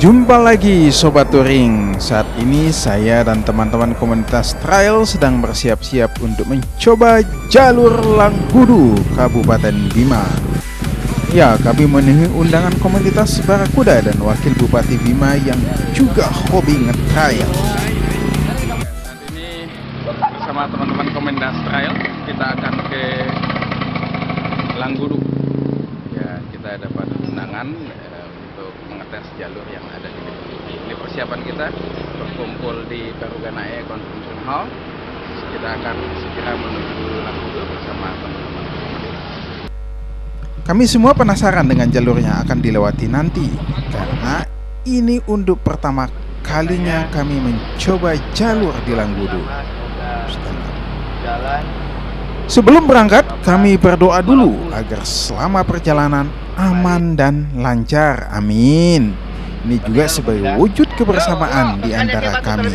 Jumpa lagi Sobat Touring. Saat ini saya dan teman-teman komunitas trail sedang bersiap-siap untuk mencoba jalur Langgudu, Kabupaten Bima. Ya, kami memenuhi undangan komunitas Barakuda dan Wakil Bupati Bima yang juga hobi nge-trail. Saat ini bersama teman-teman komunitas trail kita akan ke Langgudu. Ya, kita dapat undangan untuk mengetes jalur yang ada di sini. Ini persiapan kita berkumpul di Peruganae Convention Hall. Kita akan segera menuju Langgudu bersama teman-teman. Kami semua penasaran dengan jalur yang akan dilewati nanti, karena ini untuk pertama kalinya kami mencoba jalur di Langgudu. Sebelum berangkat, kami berdoa dulu agar selama perjalanan aman dan lancar. Amin. Ini juga sebagai wujud kebersamaan di antara kami.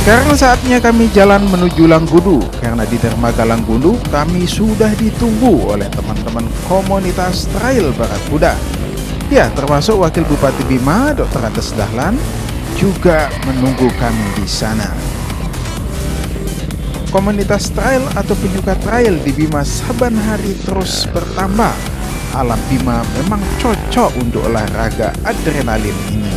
Sekarang saatnya kami jalan menuju Langgudu, karena di dermaga Langgudu kami sudah ditunggu oleh teman-teman komunitas trail Barakuda. Ya, termasuk Wakil Bupati Bima, Dr. Andes Dahlan, juga menunggu kami di sana. Komunitas trail atau penyuka trail di Bima saban hari terus bertambah. Alam Bima memang cocok untuk olahraga adrenalin ini.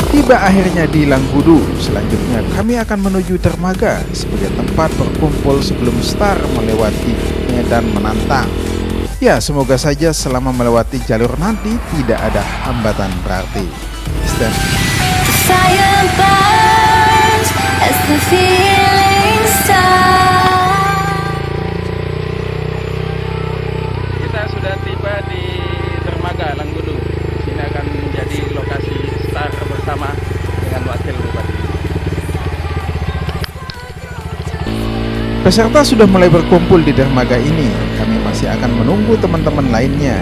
Tiba akhirnya di Langgudu. Selanjutnya kami akan menuju dermaga sebagai tempat berkumpul sebelum start melewati medan menantang. Ya, semoga saja selama melewati jalur nanti tidak ada hambatan berarti. Kita sudah tiba di dermaga Langgudu. Sini akan menjadi lokasi start bersama dengan Wakil Bupati. Peserta sudah mulai berkumpul di dermaga ini. Kami masih akan menunggu teman-teman lainnya.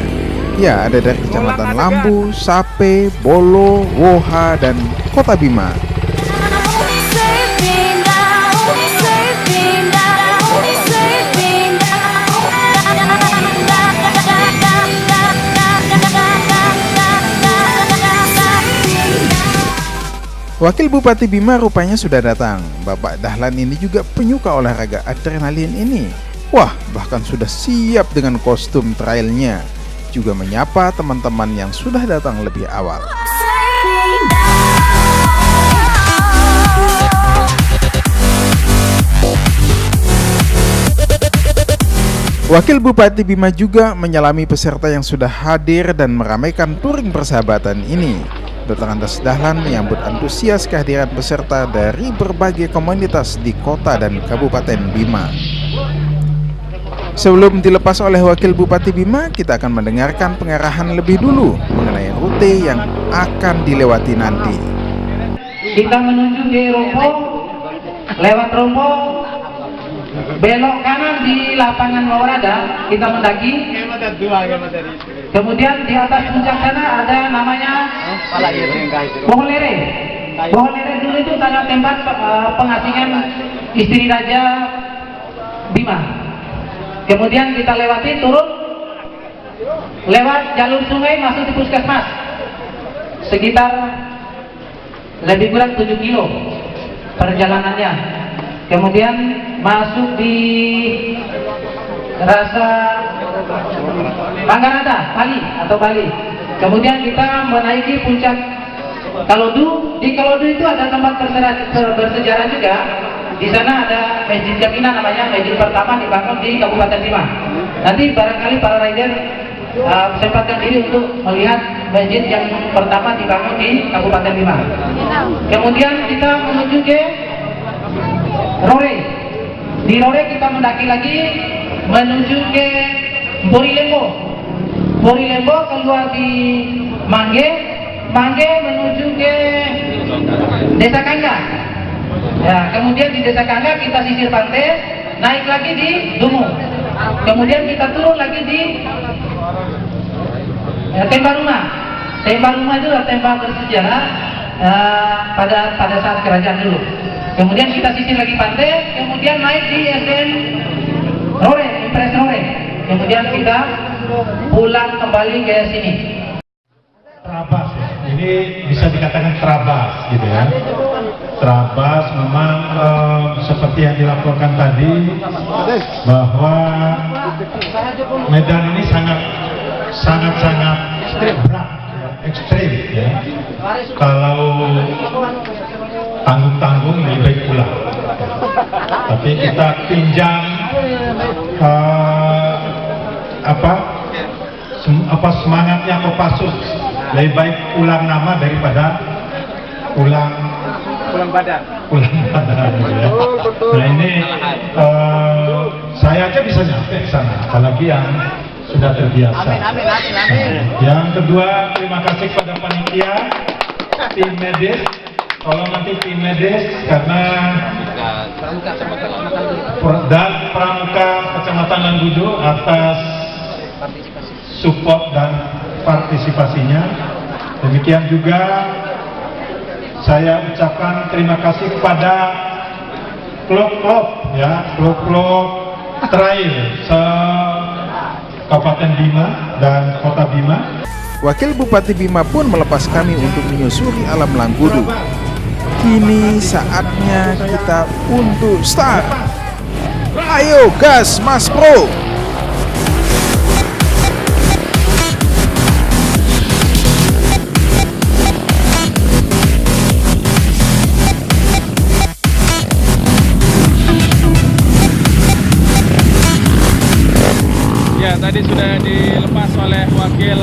Ya, ada dari Kecamatan Lambu, Sape, Bolo, Woha, dan Kota Bima. Wakil Bupati Bima rupanya sudah datang. Bapak Dahlan ini juga penyuka olahraga adrenalin ini. Wah, bahkan sudah siap dengan kostum trailnya. Juga menyapa teman-teman yang sudah datang lebih awal. Wakil Bupati Bima juga menyalami peserta yang sudah hadir dan meramaikan touring persahabatan ini. Dr. Andes Dahlan menyambut antusias kehadiran peserta dari berbagai komunitas di kota dan Kabupaten Bima. Sebelum dilepas oleh Wakil Bupati Bima, kita akan mendengarkan pengarahan lebih dulu mengenai rute yang akan dilewati nanti. Kita menuju di Rompo, lewat Rompo, belok kanan di lapangan Mawarada, kita mendaki. Kemudian di atas puncak sana ada namanya Boholere. Boholere dulu itu sangat tempat pengasingan istri Raja Bima. Kemudian kita lewati, turun, lewat jalur sungai masuk di puskesmas. Sekitar lebih kurang 7 kilo perjalanannya. Kemudian masuk di Rasa Manggarata, Bali. Kemudian kita menaiki puncak Kalodu. Di Kalodu itu ada tempat bersejarah juga. di sana ada Masjid Jamina namanya, masjid pertama dibangun di Kabupaten Bima. Nanti barangkali para rider sempatkan diri untuk melihat masjid yang pertama dibangun di Kabupaten Bima. Kemudian kita menuju ke Rore. Di Rore kita mendaki lagi menuju ke Borilembo. Borilembo keluar di Mangge menuju ke Desa Kangga. Ya, kemudian di Desa Kangga kita sisir pantai, naik lagi di Dungu. Kemudian kita turun lagi di Tembak Rumah. Tembak Rumah itu adalah tembak bersejarah pada saat kerajaan dulu. Kemudian kita sisir lagi pantai, kemudian naik di SDN Rore, Impres Rore. Kemudian kita pulang kembali ke sini. Trabas ya. Ini bisa dikatakan trabas gitu ya. Trabas memang seperti yang dilaporkan tadi bahwa medan ini sangat berat, ekstrim ya. Kalau tanggung lebih baik pulang. Tapi kita pinjam semangatnya Kopassus, lebih baik pulang nama daripada pulang badan ya. Nah ini saya aja bisa nyampe ke sana, apalagi yang sudah terbiasa. Yang kedua, terima kasih kepada panitia, tim medis. Tolong nanti tim medis karena dan Pramuka Kecamatan Langgudu atas support dan partisipasinya. Demikian juga saya ucapkan terima kasih kepada klub-klub ya, klub-klub trail Kabupaten Bima dan Kota Bima. Wakil Bupati Bima pun melepas kami untuk menyusuri alam Langgudu. Kini saatnya kita untuk start. Ayo gas Mas Bro. Ya, tadi sudah dilepas oleh Wakil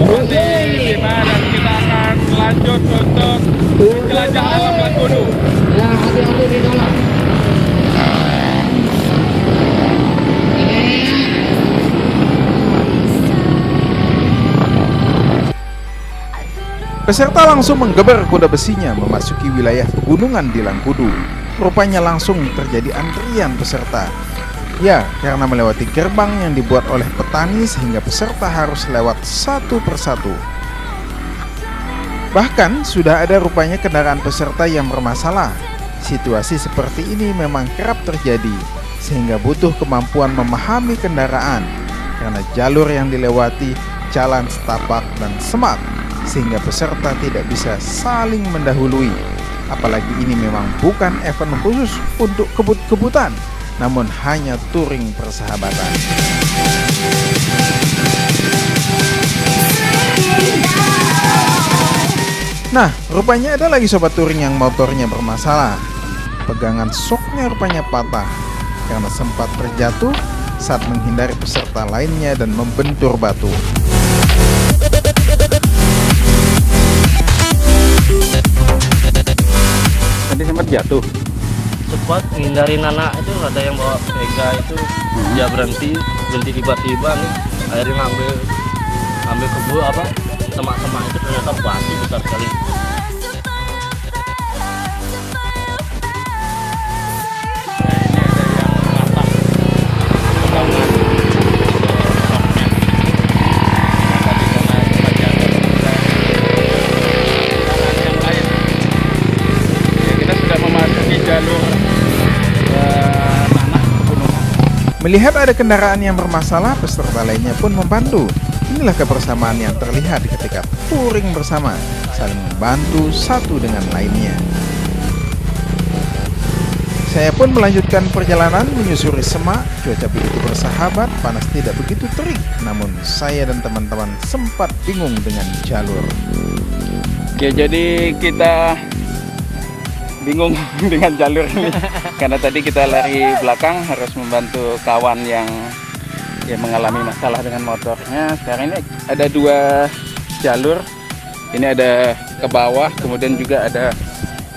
Bupati Bima dan kita akan lanjut untuk jelajah alam Langgudu. Ya, hati-hati di dalam. Peserta langsung menggeber kuda besinya memasuki wilayah pegunungan di Langgudu. Rupanya langsung terjadi antrian peserta. Ya, karena melewati gerbang yang dibuat oleh petani sehingga peserta harus lewat satu persatu. Bahkan sudah ada rupanya kendaraan peserta yang bermasalah. Situasi seperti ini memang kerap terjadi, sehingga butuh kemampuan memahami kendaraan karena jalur yang dilewati jalan setapak dan semak, sehingga peserta tidak bisa saling mendahului. Apalagi ini memang bukan event khusus untuk kebut-kebutan, namun hanya touring persahabatan. Nah, rupanya ada lagi sobat touring yang motornya bermasalah. Pegangan soknya rupanya patah karena sempat terjatuh saat menghindari peserta lainnya dan membentur batu. Tadi sempat jatuh. Cepat menghindari anak itu, ada yang bawa pega itu, dia berhenti tiba-tiba nih, akhirnya ngambil kebu semak-semak itu, ternyata batu besar sekali. Melihat ada kendaraan yang bermasalah, peserta lainnya pun membantu. Inilah kebersamaan yang terlihat ketika touring bersama, saling membantu satu dengan lainnya. Saya pun melanjutkan perjalanan menyusuri semak. Cuaca begitu bersahabat, panas tidak begitu terik. Namun saya dan teman-teman sempat bingung dengan jalur. Oke, jadi kita bingung dengan jalur ini karena tadi kita lari belakang harus membantu kawan yang mengalami masalah dengan motornya. Sekarang ini ada 2 jalur, ini ada ke bawah, kemudian juga ada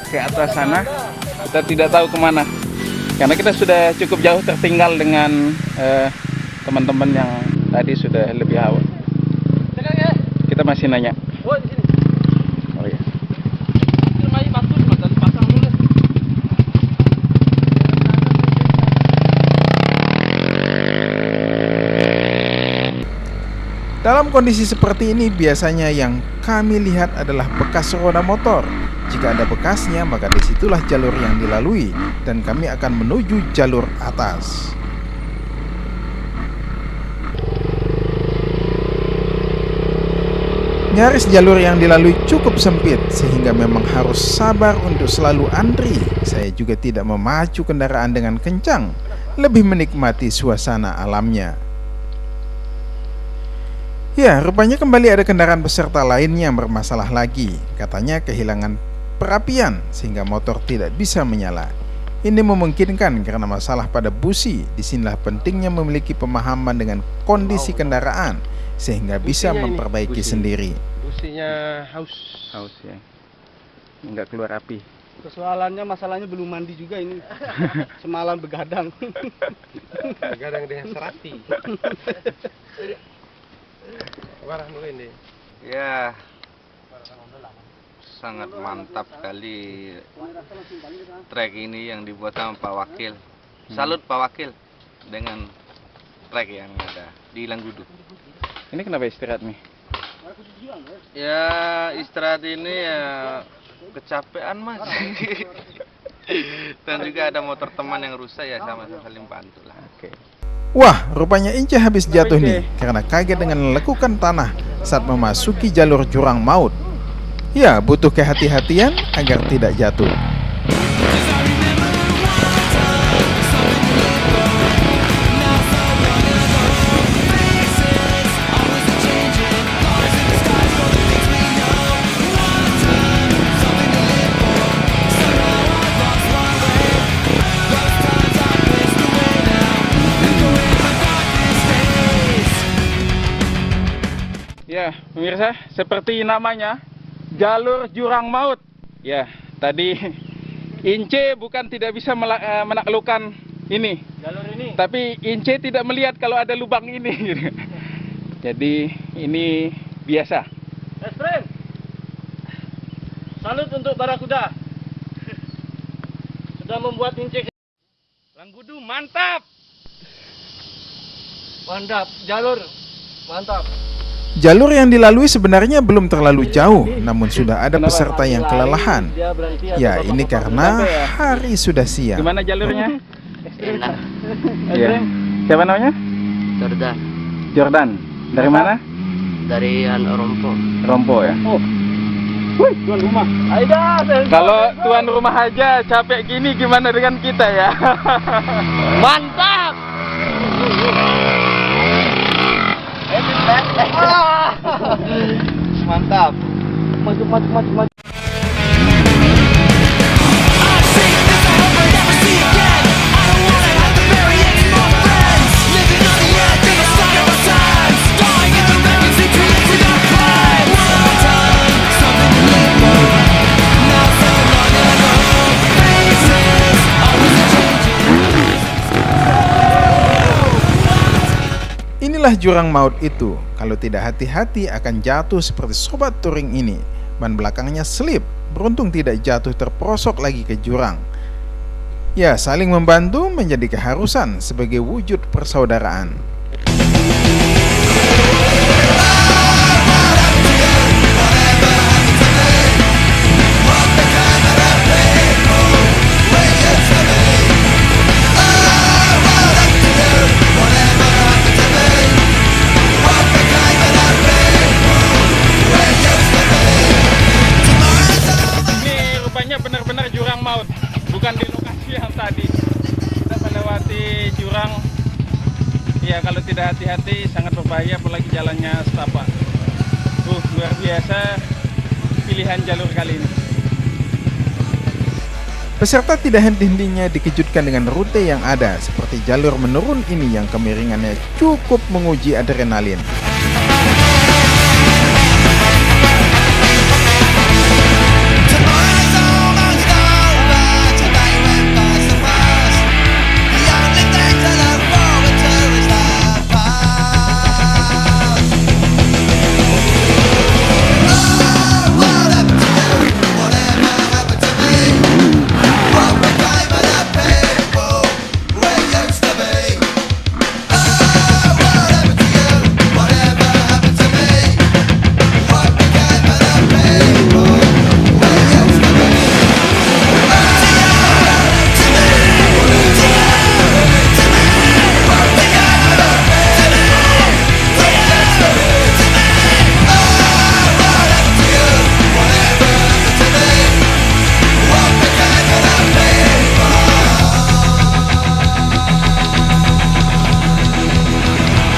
ke atas sana. Kita tidak tahu kemana karena kita sudah cukup jauh tertinggal dengan teman-teman yang tadi sudah lebih awal. Kita masih nanya. Oh iya. Dalam kondisi seperti ini biasanya yang kami lihat adalah bekas roda motor. Jika ada bekasnya maka disitulah jalur yang dilalui dan kami akan menuju jalur atas. Nyaris jalur yang dilalui cukup sempit sehingga memang harus sabar untuk selalu antri. Saya juga tidak memacu kendaraan dengan kencang, lebih menikmati suasana alamnya. Ya, rupanya kembali ada kendaraan peserta lainnya yang bermasalah lagi. Katanya kehilangan perapian sehingga motor tidak bisa menyala. Ini memungkinkan karena masalah pada busi. Disinilah pentingnya memiliki pemahaman dengan kondisi kendaraan sehingga bisa memperbaiki sendiri. Businya haus ya, nggak keluar api. Masalahnya belum mandi juga ini. Semalam begadang. Begadang dengan serati. Warah dulu ini. Ya, sangat mantap sekali trek ini yang dibuat sama Pak Wakil. Salut Pak Wakil dengan trek yang ada di Langgudu. Ini kenapa istirahat nih? Ya istirahat ini ya kecapean mas. Dan juga ada motor teman yang rusak ya sama-sama saling bantu lah. Oke. Wah, rupanya Ince habis jatuh nih karena kaget dengan lekukan tanah saat memasuki jalur jurang maut. Ya, butuh kehati-hatian agar tidak jatuh. Ya, pemirsa, seperti namanya, jalur jurang maut. Ya, tadi Ince bukan tidak bisa menaklukkan ini, jalur ini, tapi Ince tidak melihat kalau ada lubang ini. Jadi ini biasa. Best friend, salut untuk Barakuda. Sudah membuat Ince Langgudu mantap. Mantap, jalur mantap. Jalur yang dilalui sebenarnya belum terlalu jauh, namun sudah ada peserta yang kelelahan. Ya, ini karena hari sudah siang. Gimana jalurnya? Enak. Ya. Siapa namanya? Jordan. Jordan. Dari mana? Dari Rompo. Rompo ya. Oh. Wih, tuan rumah. Aida. Kalau tuan rumah aja capek gini, gimana dengan kita ya? Mantap. Mantap. Maju. Inilah jurang maut itu. Kalau tidak hati-hati akan jatuh seperti sobat touring ini. Ban belakangnya selip, beruntung tidak jatuh terperosok lagi ke jurang. Ya, saling membantu menjadi keharusan sebagai wujud persaudaraan. Benar-benar jurang maut, bukan di lokasi yang tadi. Kita melewati jurang, ya kalau tidak hati-hati sangat berbahaya, apalagi jalannya setapak. Luar biasa pilihan jalur kali ini. Peserta tidak henti-hentinya dikejutkan dengan rute yang ada, seperti jalur menurun ini yang kemiringannya cukup menguji adrenalin.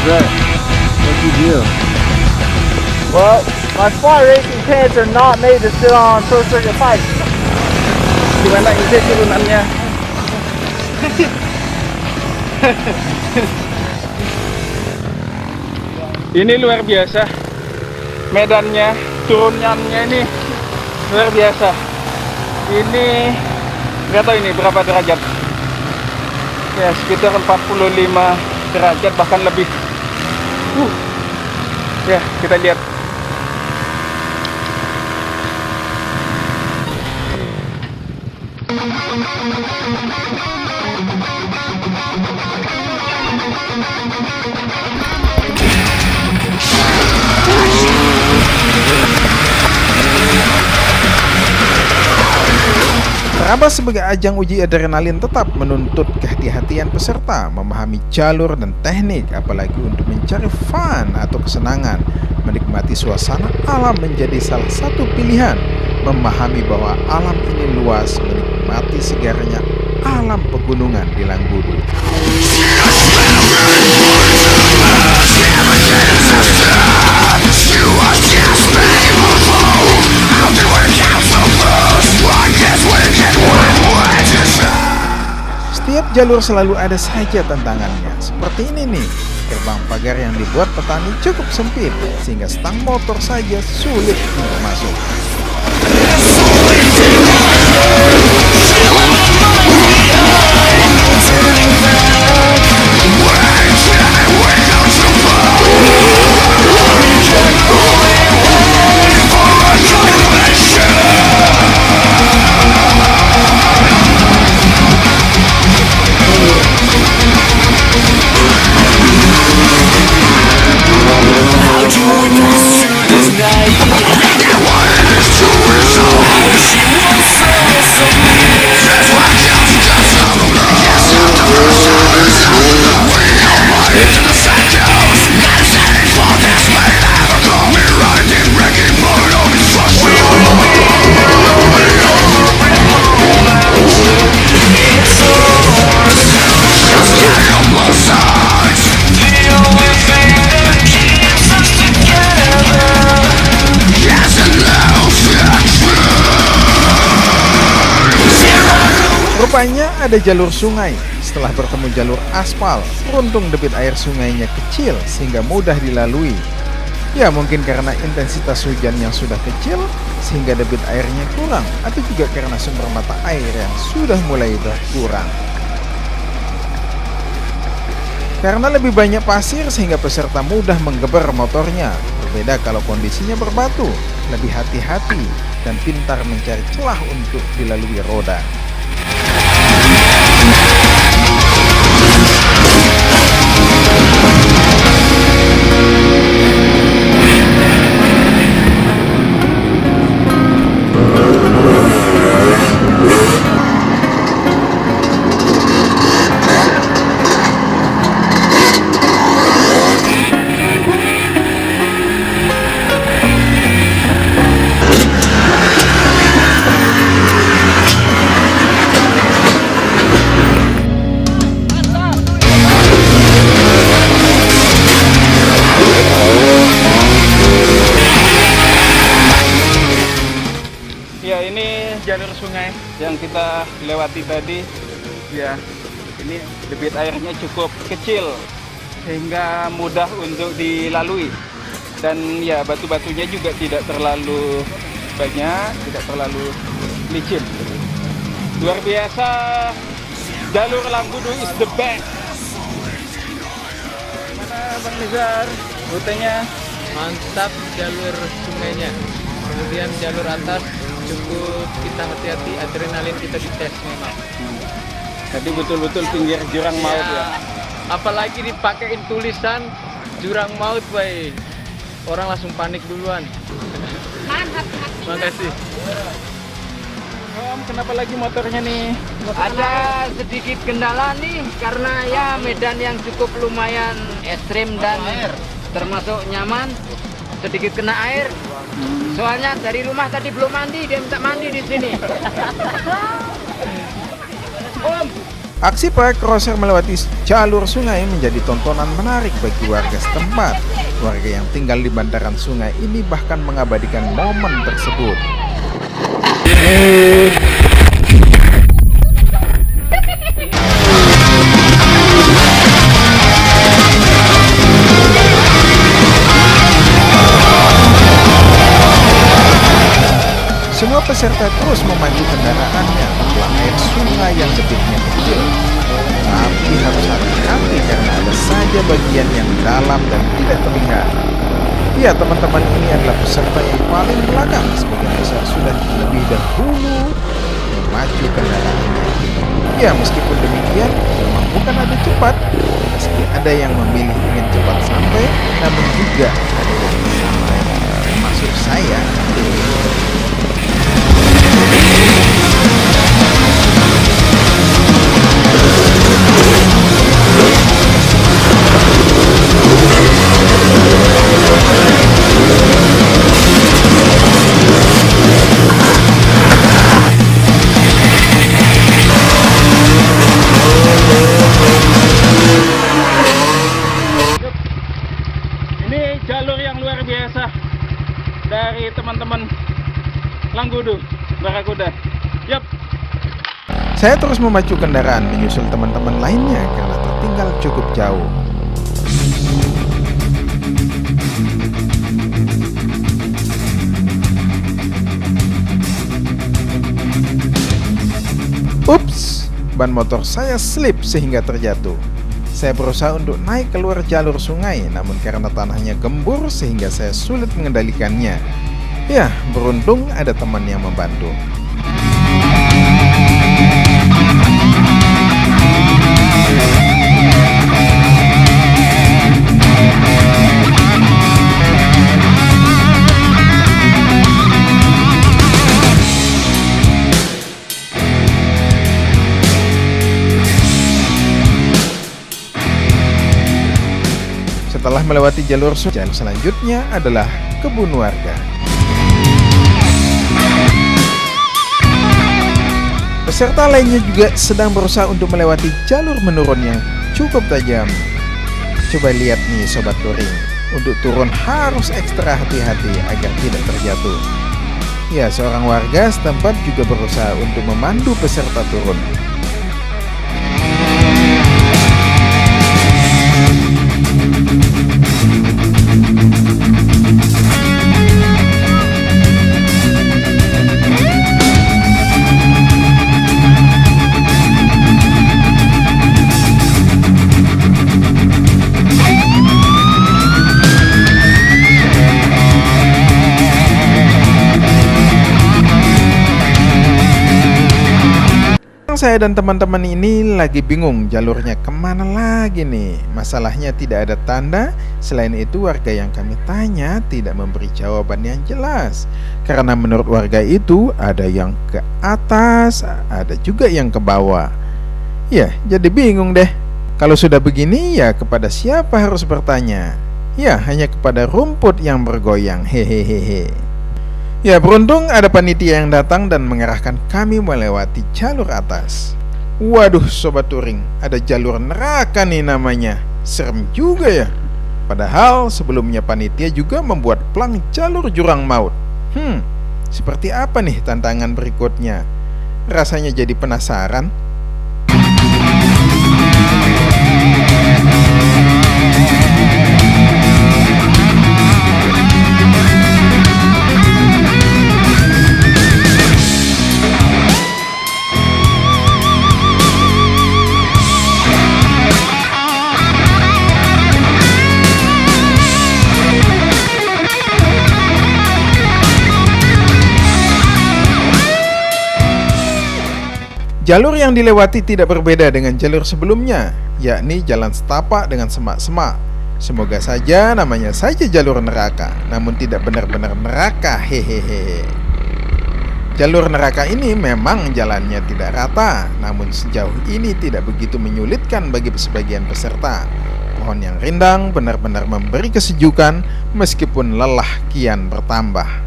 What'd you do? Well, my fly racing pants are not made to sit on pro circuit bikes. Gimana ide turunannya? Ini luar biasa. Medannya, turunannya ini luar biasa. Ini nggak tahu ini berapa derajat. Ya, sekitar 45 derajat bahkan lebih. Ya, kita lihat. Terabas sebagai ajang uji adrenalin tetap menuntut kehati-hatian peserta, memahami jalur dan teknik, apalagi untuk mencari fun atau kesenangan. Menikmati suasana alam menjadi salah satu pilihan. Memahami bahwa alam ini luas, menikmati segarnya alam pegunungan di Langgudu. Setiap jalur selalu ada saja tantangannya. Seperti ini nih, gerbang pagar yang dibuat petani cukup sempit, sehingga stang motor saja sulit untuk masuk. Rupanya ada jalur sungai. Setelah bertemu jalur aspal, beruntung debit air sungainya kecil sehingga mudah dilalui. Ya, mungkin karena intensitas hujan yang sudah kecil sehingga debit airnya kurang, atau juga karena sumber mata air yang sudah mulai berkurang. Karena lebih banyak pasir sehingga peserta mudah menggeber motornya. Berbeda kalau kondisinya berbatu, lebih hati-hati dan pintar mencari celah untuk dilalui roda. kita lewati tadi, ya ini debit airnya cukup kecil sehingga mudah untuk dilalui, dan ya batu-batunya juga tidak terlalu banyak, tidak terlalu licin. Luar biasa, jalur Langgudu is the best. Mana Bang Nizar, rutenya? Mantap jalur sungainya, kemudian jalur atas cukup kita hati-hati, adrenalin kita dites memang. Tadi betul-betul pinggir jurang maut ya. Apalagi dipakein tulisan jurang maut, bay. Orang langsung panik duluan. Makasih. Om, kenapa lagi motornya nih? Ada sedikit kendala nih karena ya medan yang cukup lumayan ekstrim dan termasuk nyaman. Sedikit kena air. Soalnya dari rumah tadi belum mandi, dia minta mandi di sini. Om. Aksi para crosser melewati jalur sungai menjadi tontonan menarik bagi warga setempat. Warga yang tinggal di bantaran sungai ini bahkan mengabadikan momen tersebut. Semua peserta terus memacu kendaraannya menelan air sungai yang debitnya kecil. Tapi harus hati-hati karena ada saja bagian yang dalam dan tidak terlihat. Ya, teman-teman ini adalah peserta yang paling belakang, sebagian besar sudah lebih dahulu memacu kendaraannya. Ya, meskipun demikian, memang bukan ada cepat. Meski ada yang memilih ingin cepat sampai, namun juga ada yang sampai, termasuk saya. Ini jalur yang luar biasa dari teman-teman Langgudu, Barakuda. Yap. Saya terus memacu kendaraan menyusul teman-teman lainnya karena tertinggal cukup jauh. Ups, ban motor saya slip sehingga terjatuh. Saya berusaha untuk naik keluar jalur sungai, namun karena tanahnya gembur sehingga saya sulit mengendalikannya. Ya, beruntung ada teman yang membantu. Setelah melewati jalur sungai, selanjutnya adalah kebun warga. Peserta lainnya juga sedang berusaha untuk melewati jalur menurun yang cukup tajam. Coba lihat nih sobat touring, untuk turun harus ekstra hati-hati agar tidak terjatuh. Ya, seorang warga setempat juga berusaha untuk memandu peserta turun. Saya dan teman-teman ini lagi bingung jalurnya kemana lagi nih. Masalahnya tidak ada tanda. Selain itu warga yang kami tanya tidak memberi jawaban yang jelas. Karena menurut warga itu ada yang ke atas, ada juga yang ke bawah. Ya, jadi bingung deh. Kalau sudah begini ya kepada siapa harus bertanya? Ya, hanya kepada rumput yang bergoyang. Hehehe. Ya, beruntung ada panitia yang datang dan mengarahkan kami melewati jalur atas. Waduh sobat touring, ada jalur neraka nih namanya. Serem juga ya. Padahal sebelumnya panitia juga membuat plang jalur jurang maut. Seperti apa nih tantangan berikutnya? Rasanya jadi penasaran. Jalur yang dilewati tidak berbeda dengan jalur sebelumnya, yakni jalan setapak dengan semak-semak. Semoga saja namanya saja jalur neraka, namun tidak benar-benar neraka, hehehe. Jalur neraka ini memang jalannya tidak rata, namun sejauh ini tidak begitu menyulitkan bagi sebagian peserta. Pohon yang rindang benar-benar memberi kesejukan meskipun lelah kian bertambah.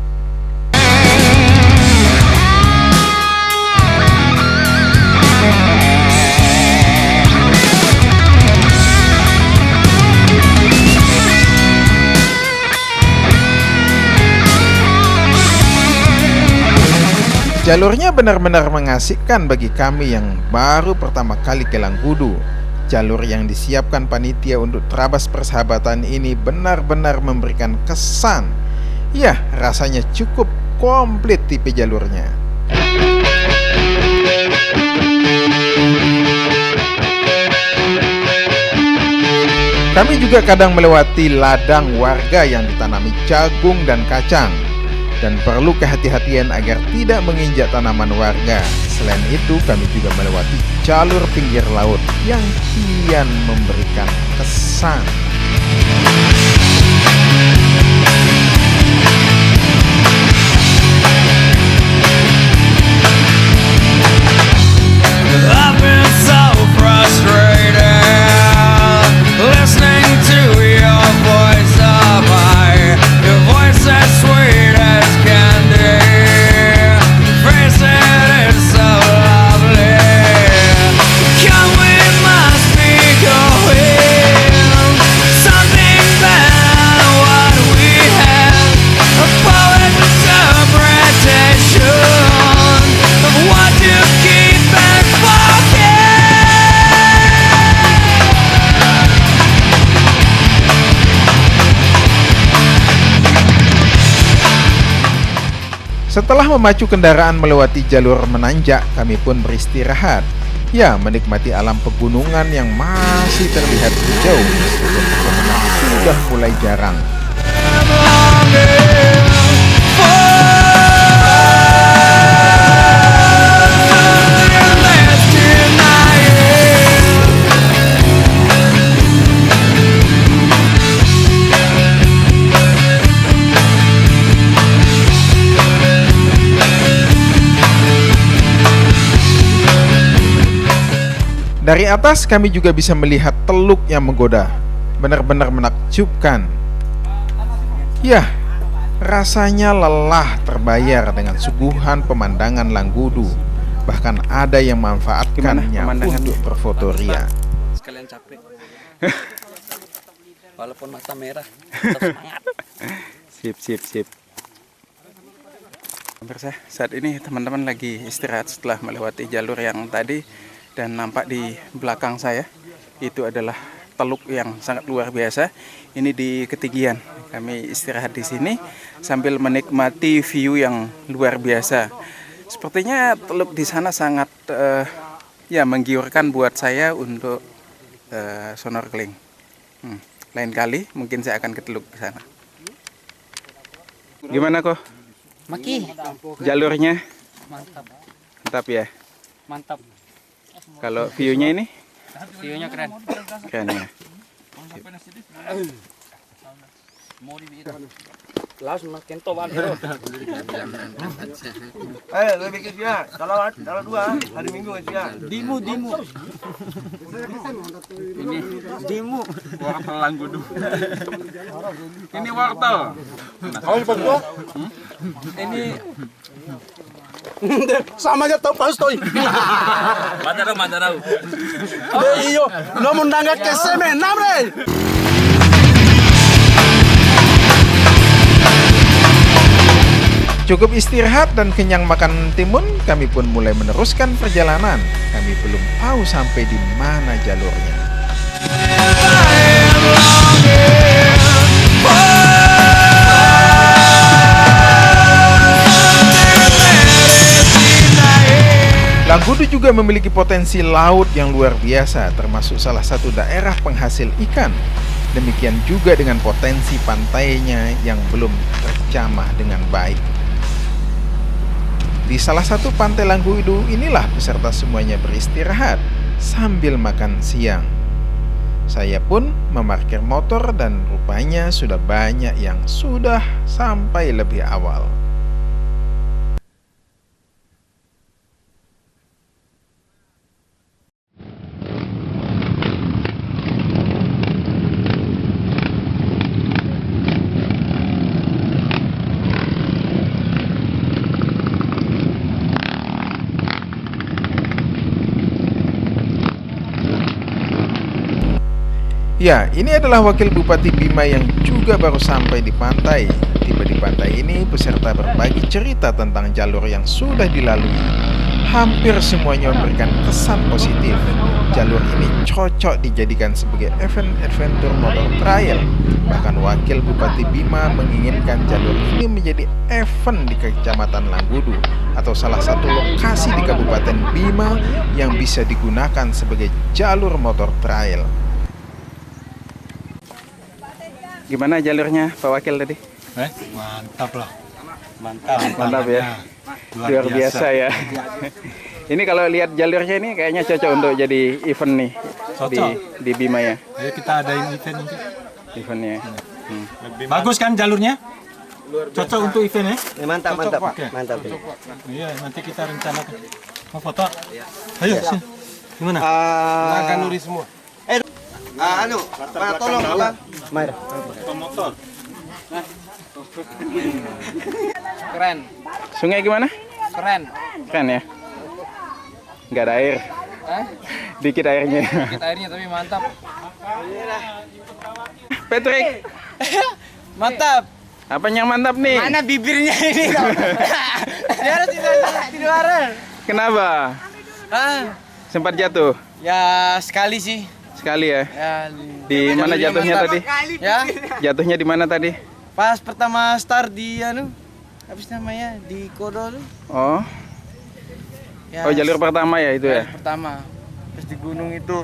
Jalurnya benar-benar mengasihkan bagi kami yang baru pertama kali ke Langkudu. Jalur yang disiapkan panitia untuk Trabas Persahabatan ini benar-benar memberikan kesan. Ya, rasanya cukup komplit tipe jalurnya. Kami juga kadang melewati ladang warga yang ditanami jagung dan kacang, dan perlu kehati-hatian agar tidak menginjak tanaman warga. Selain itu, kami juga melewati jalur pinggir laut yang kian memberikan kesan. I've been so frustrated listening to your voice of mine, your voice as sweet as candy, face it is so lovely. Come, we must be going something better than what we have. A poet's interpretation of what you keep and forget. Setelah memacu kendaraan melewati jalur menanjak, kami pun beristirahat. Ya, menikmati alam pegunungan yang masih terlihat hijau meskipun pepohonan sudah mulai jarang. Dari atas kami juga bisa melihat teluk yang menggoda, benar-benar menakjubkan. Ya, rasanya lelah terbayar dengan suguhan pemandangan Langkudu. Bahkan ada yang memanfaatkannya untuk berfoto ria. Sekalian capek. Walaupun mata merah, tetap semangat. Sip. Pemirsa, saat ini teman-teman lagi istirahat setelah melewati jalur yang tadi. Dan nampak di belakang saya itu adalah teluk yang sangat luar biasa. Ini di ketinggian. Kami istirahat di sini sambil menikmati view yang luar biasa. Sepertinya teluk di sana sangat ya menggiurkan buat saya untuk snorkeling. Lain kali mungkin saya akan ke teluk di sana. Gimana kok? Maki. Jalurnya? Mantap. Mantap ya. Mantap. Kalau view-nya ini? View-nya keren. Keren ya. Langsung makin toban. Ayo lebih ke dia. Kalau dua hari Minggu ya. Dimu. Ini dimu. Wortel Langkudu. Ini wortel. Ini sama aja tau pastoy. Mataraw. Iyo, no mundanga ke semen, namre. Cukup istirahat dan kenyang makan timun, kami pun mulai meneruskan perjalanan. Kami belum tahu sampai di mana jalurnya. Langgudu juga memiliki potensi laut yang luar biasa, termasuk salah satu daerah penghasil ikan. Demikian juga dengan potensi pantainya yang belum terjamah dengan baik. Di salah satu pantai Langgudu inilah peserta semuanya beristirahat sambil makan siang. Saya pun memarkir motor dan rupanya sudah banyak yang sudah sampai lebih awal. Ya, ini adalah Wakil Bupati Bima yang juga baru sampai di pantai. Tiba di pantai ini, peserta berbagi cerita tentang jalur yang sudah dilalui. Hampir semuanya memberikan kesan positif. Jalur ini cocok dijadikan sebagai event adventure motor trail. Bahkan Wakil Bupati Bima menginginkan jalur ini menjadi event di Kecamatan Langgudu atau salah satu lokasi di Kabupaten Bima yang bisa digunakan sebagai jalur motor trail. Gimana jalurnya Pak Wakil tadi? Mantap lah. Mantap ya. Luar biasa ya. Ini kalau lihat jalurnya ini kayaknya cocok untuk jadi event nih di Bima ya. Ayo kita adain event untuk eventnya. Bagus kan jalurnya? Cocok untuk event ya? Mantap, Cocok, mantap. Pak. Mantap. Iya, nanti kita rencanakan. Mau foto? Ayo, sini. Gimana? Makan nuri semua. Tolong Pak. Mari. Motor. Keren. Sungai gimana? Keren. Keren ya. Nggak ada air. Dikit airnya. Dikit airnya tapi mantap. Patrick. Mantap. Apanya yang mantap nih? Mana bibirnya ini? Dia harus di luaran. Kenapa? Sempat jatuh? Ya sekali sih. Sekali ya? Ya, di mana jatuhnya tadi? Ya? Jatuhnya di mana tadi? Pas pertama start di habis namanya di Kodo tuh. Oh. Ya, Oh, jalur pertama ya itu ya? Pertama. Terus di gunung itu.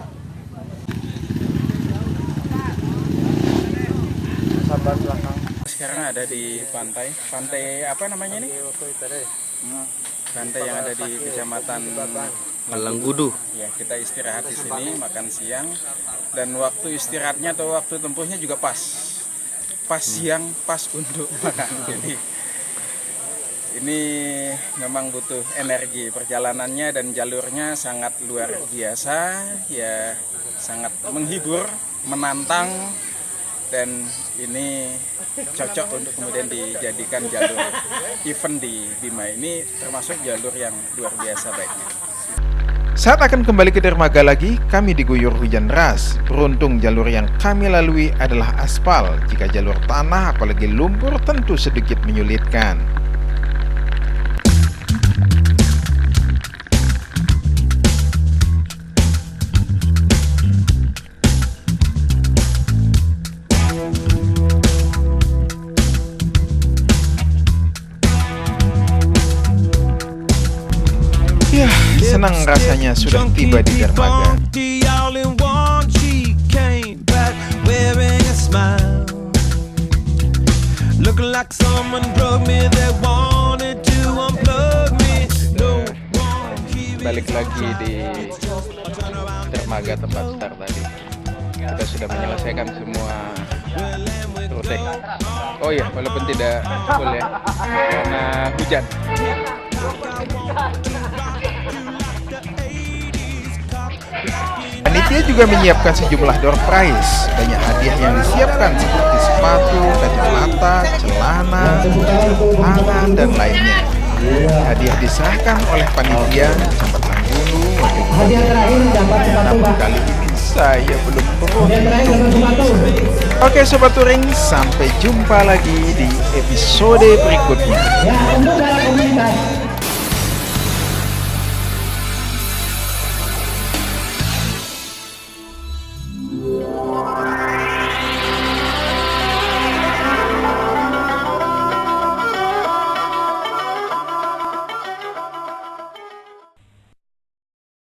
Sabar belakang. Sekarang ada di pantai. Pantai apa namanya ini? Pantai yang ada di Kecamatan Langgudu. Ya, kita istirahat di sini, makan siang, dan waktu istirahatnya atau waktu tempuhnya juga pas siang, pas untuk makan. Jadi ini memang butuh energi. Perjalanannya dan jalurnya sangat luar biasa, ya sangat menghibur, menantang, dan ini cocok untuk kemudian dijadikan jalur event di Bima. Ini termasuk jalur yang luar biasa baiknya. Saat akan kembali ke dermaga lagi, kami diguyur hujan deras. Beruntung jalur yang kami lalui adalah aspal. Jika jalur tanah apalagi lumpur tentu sedikit menyulitkan. Ya, senang rasanya sudah tiba di dermaga. Balik lagi di dermaga tempat start tadi. Kita sudah menyelesaikan semua rute. Oh iya, walaupun tidak full ya, karena hujan. Panitia juga menyiapkan sejumlah door prize. Banyak hadiah yang disiapkan seperti sepatu, kacamata, celana, tangan, dan lainnya. Hadiah diserahkan oleh panitia Kecamatan Langgudu, Wakil Bupati Bima, Namun kali ini saya belum beruntung. Oke Sobat Touring, sampai jumpa lagi di episode berikutnya. Ya, untuk para komunitas